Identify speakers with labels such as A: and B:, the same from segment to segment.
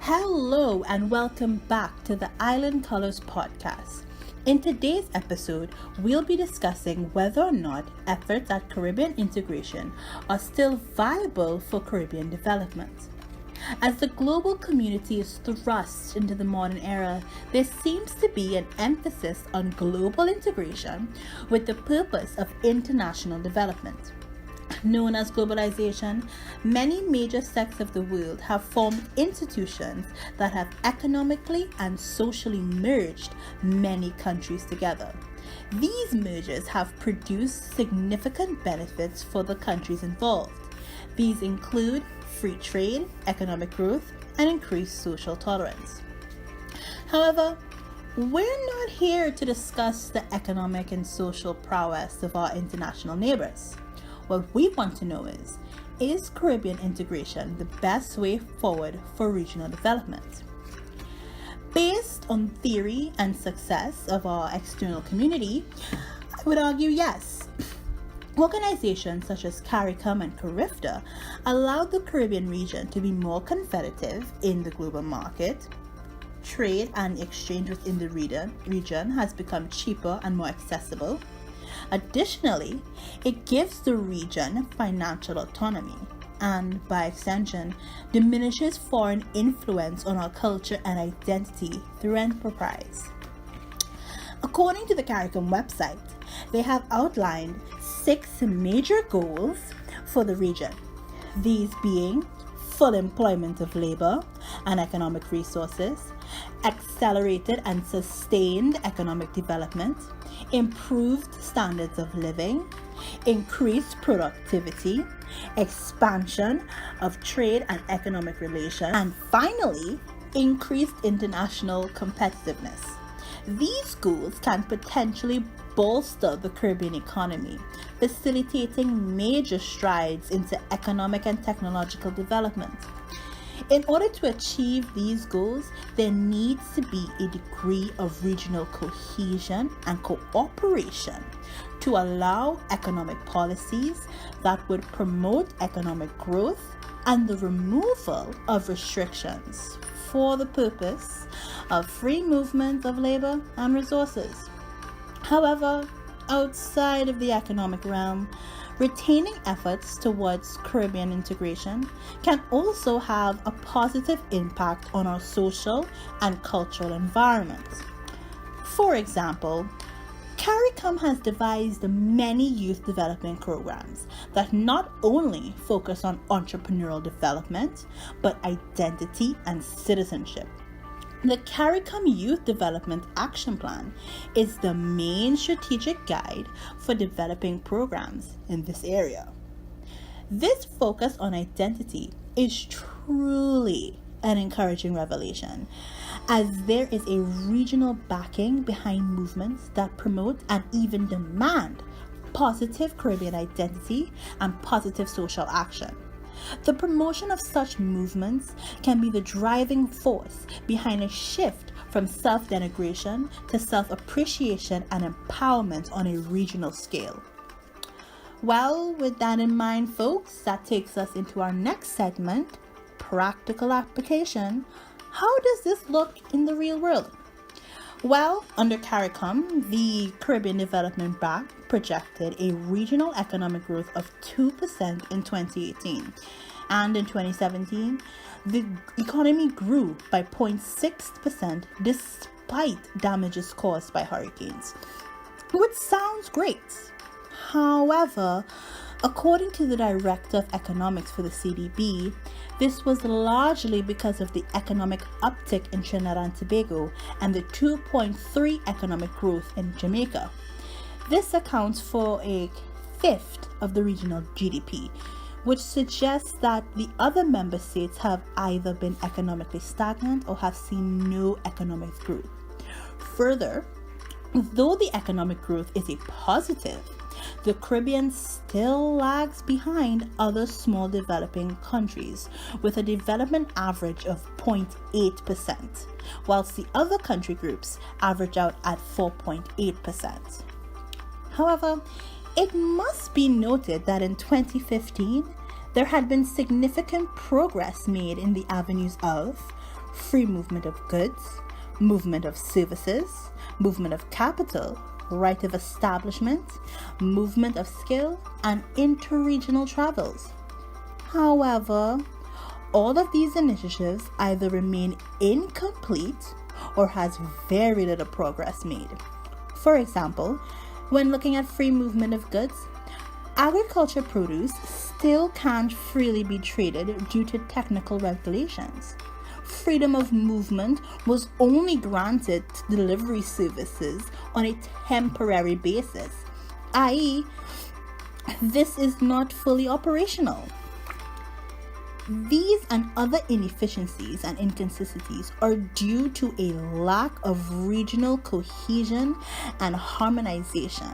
A: Hello and welcome back to the Island Colors podcast. In today's episode, we'll be discussing whether or not efforts at Caribbean integration are still viable for Caribbean development. As the global community is thrust into the modern era, there seems to be an emphasis on global integration with the purpose of international development. Known as globalization, many major sects of the world have formed institutions that have economically and socially merged many countries together. These mergers have produced significant benefits for the countries involved. These include free trade, economic growth, and increased social tolerance. However, we're not here to discuss the economic and social prowess of our international neighbors. What we want to know is Caribbean integration the best way forward for regional development? Based on theory and success of our external community, I would argue yes. Organizations such as CARICOM and CARIFTA allowed the Caribbean region to be more competitive in the global market. Trade and exchange within the region has become cheaper and more accessible. Additionally, it gives the region financial autonomy and, by extension, diminishes foreign influence on our culture and identity through enterprise. According to the CARICOM website, they have outlined 6 major goals for the region, these being full employment of labor and economic resources, accelerated and sustained economic development, improved standards of living, increased productivity, expansion of trade and economic relations, and finally, increased international competitiveness. These goals can potentially bolster the Caribbean economy, facilitating major strides into economic and technological development. In order to achieve these goals, there needs to be a degree of regional cohesion and cooperation to allow economic policies that would promote economic growth and the removal of restrictions for the purpose of free movement of labor and resources. However, outside of the economic realm, retaining efforts towards Caribbean integration can also have a positive impact on our social and cultural environment. For example, CARICOM has devised many youth development programs that not only focus on entrepreneurial development, but identity and citizenship. The CARICOM Youth Development Action Plan is the main strategic guide for developing programs in this area. This focus on identity is truly an encouraging revelation, as there is a regional backing behind movements that promote and even demand positive Caribbean identity and positive social action. The promotion of such movements can be the driving force behind a shift from self-denigration to self-appreciation and empowerment on a regional scale. Well, with that in mind, folks, that takes us into our next segment, practical application. How does this look in the real world? Well, under CARICOM, the Caribbean Development Bank projected a regional economic growth of 2% in 2018. And in 2017, the economy grew by 0.6% despite damages caused by hurricanes, which sounds great. However, according to the Director of Economics for the CDB, this was largely because of the economic uptick in Trinidad and Tobago and the 2.3% economic growth in Jamaica. This accounts for a fifth of the regional GDP, which suggests that the other member states have either been economically stagnant or have seen no economic growth. Further, though the economic growth is a positive, the Caribbean still lags behind other small developing countries with a development average of 0.8%, whilst the other country groups average out at 4.8%. However, it must be noted that in 2015, there had been significant progress made in the avenues of free movement of goods, movement of services, movement of capital, right of establishment, movement of skill, and interregional travels. However, all of these initiatives either remain incomplete or has very little progress made. For example, when looking at free movement of goods, agriculture produce still can't freely be traded due to technical regulations. Freedom of movement was only granted to delivery services on a temporary basis, i.e., this is not fully operational. These and other inefficiencies and inconsistencies are due to a lack of regional cohesion and harmonization.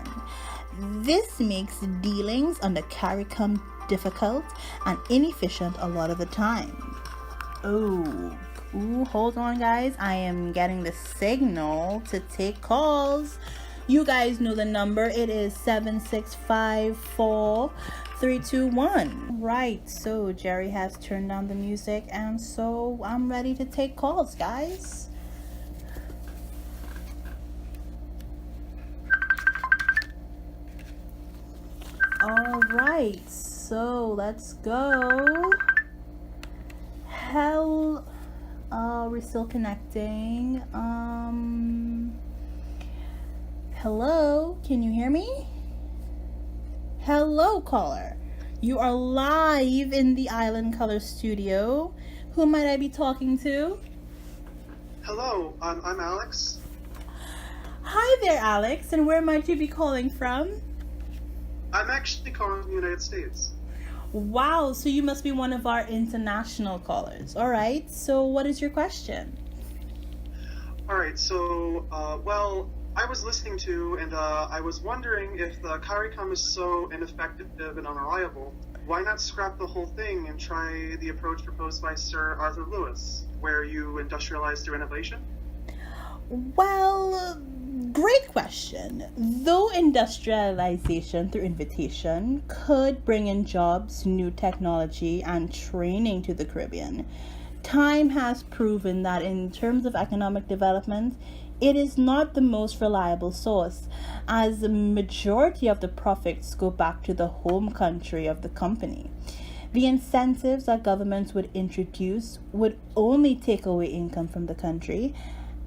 A: This makes dealings under CARICOM difficult and inefficient a lot of the time. Hold on, guys. I am getting the signal to take calls. You guys know the number. It is 7654321. Right, so Jerry has turned down the music, and so I'm ready to take calls, guys. All right, so let's go. We're still connecting. Hello, can you hear me? Hello, caller. You are live in the Island Color studio. Who might I be talking to?
B: Hello, I'm Alex.
A: Hi there, Alex, and where might you be calling from?
B: I'm actually calling from the United States.
A: Wow, so you must be one of our international callers. All right, so what is your question?
B: All right, so, I was listening to, and I was wondering if the CARICOM is so ineffective and unreliable, why not scrap the whole thing and try the approach proposed by Sir Arthur Lewis, where you industrialize through innovation?
A: Well, great question. Though industrialization through invitation could bring in jobs, new technology, and training to the Caribbean, time has proven that in terms of economic development, it is not the most reliable source, as the majority of the profits go back to the home country of the company. The incentives that governments would introduce would only take away income from the country.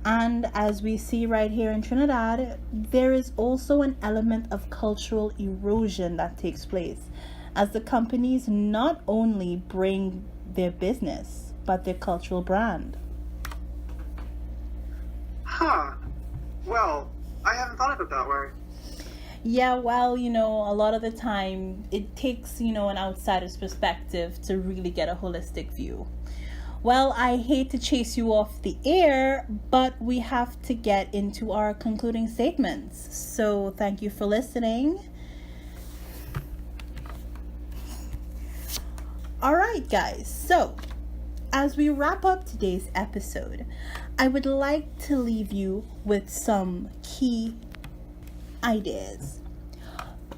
A: And as we see right here in Trinidad, there is also an element of cultural erosion that takes place, as the companies not only bring their business, but their cultural brand.
B: Well, I haven't thought of it that way.
A: Yeah, well, a lot of the time it takes, an outsider's perspective to really get a holistic view. Well, I hate to chase you off the air, but we have to get into our concluding statements. So thank you for listening. All right, guys. So as we wrap up today's episode, I would like to leave you with some key ideas.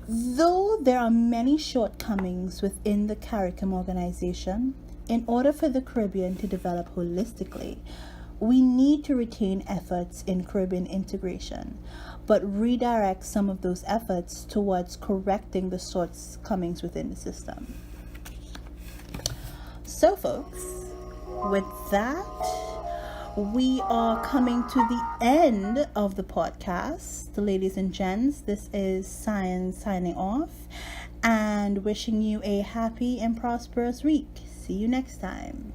A: Though there are many shortcomings within the CARICOM organization, in order for the Caribbean to develop holistically, we need to retain efforts in Caribbean integration, but redirect some of those efforts towards correcting the shortcomings within the system. So, folks, with that, we are coming to the end of the podcast. Ladies and gents, this is Science signing off and wishing you a happy and prosperous week. See you next time.